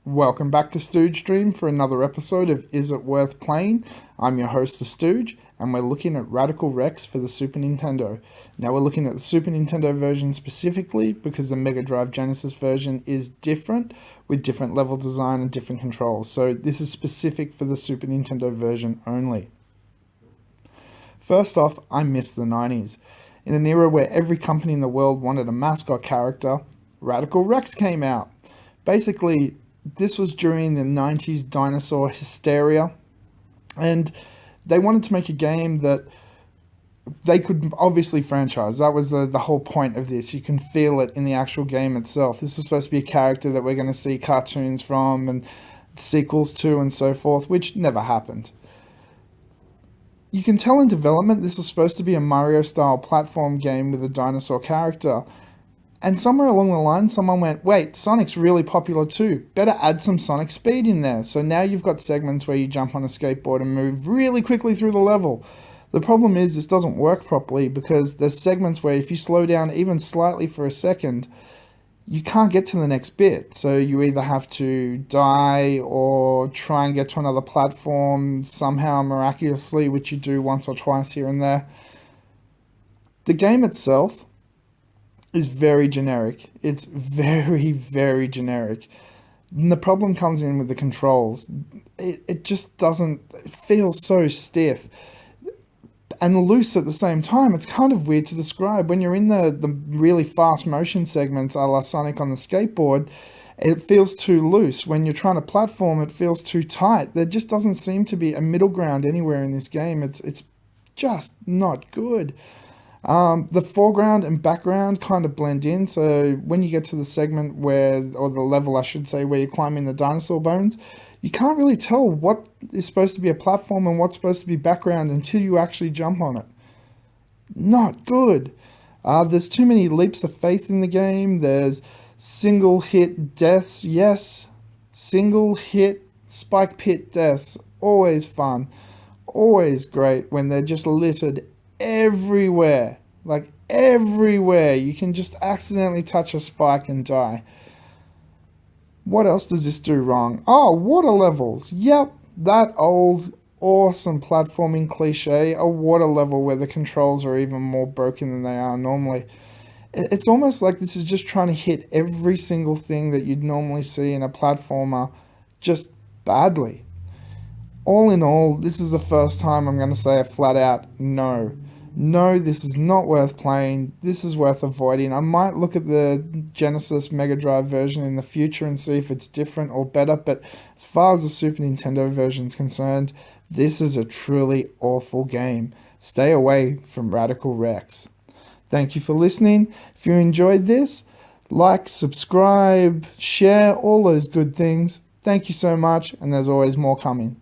Welcome back to Stooge Stream for another episode of Is It Worth Playing? I'm your host, the Stooge, and we're looking at Radical Rex for the Super Nintendo. Now we're looking at the Super Nintendo version specifically because the Mega Drive Genesis version is different with different level design and different controls. So this is specific for the Super Nintendo version only. First off, I miss the 90s. In an era where every company in the world wanted a mascot character, Radical Rex came out. Basically, this was during the 90s dinosaur hysteria, and they wanted to make a game that they could obviously franchise. That was the whole point of this. You can feel it in the actual game itself. This was supposed to be a character that we're going to see cartoons from and sequels to and so forth, which never happened. You can tell in development this was supposed to be a Mario-style platform game with a dinosaur character. And somewhere along the line, someone went, wait, Sonic's really popular too. Better add some Sonic speed in there. So now you've got segments where you jump on a skateboard and move really quickly through the level. The problem is this doesn't work properly because there's segments where if you slow down even slightly for a second, you can't get to the next bit. So you either have to die or try and get to another platform somehow miraculously, which you do once or twice here and there. The game itself is very generic. It's very, very generic. And the problem comes in with the controls. It just doesn't, it feels so stiff and loose at the same time. It's kind of weird to describe. When you're in the really fast motion segments a la Sonic on the skateboard, it feels too loose. When you're trying to platform, it feels too tight. There just doesn't seem to be a middle ground anywhere in this game. It's just not good. The foreground and background kind of blend in, so when you get to the segment or the level I should say, where you're climbing the dinosaur bones, you can't really tell what is supposed to be a platform and what's supposed to be background until you actually jump on it. Not good. There's too many leaps of faith in the game. There's single hit deaths, yes. Single hit spike pit deaths, always fun. Always great when they're just littered everywhere, like everywhere. You can just accidentally touch a spike and die. What else does this do wrong? Oh, water levels. Yep, that old awesome platforming cliche, a water level where the controls are even more broken than they are normally. It's almost like this is just trying to hit every single thing that you'd normally see in a platformer just badly. All in all, this is the first time I'm going to say a flat out no. No, this is not worth playing. This is worth avoiding. I might look at the Genesis Mega Drive version in the future and see if it's different or better, but as far as the Super Nintendo version is concerned, this is a truly awful game. Stay away from Radical Rex. Thank you for listening. If you enjoyed this, like, subscribe, share, all those good things. Thank you so much, and there's always more coming.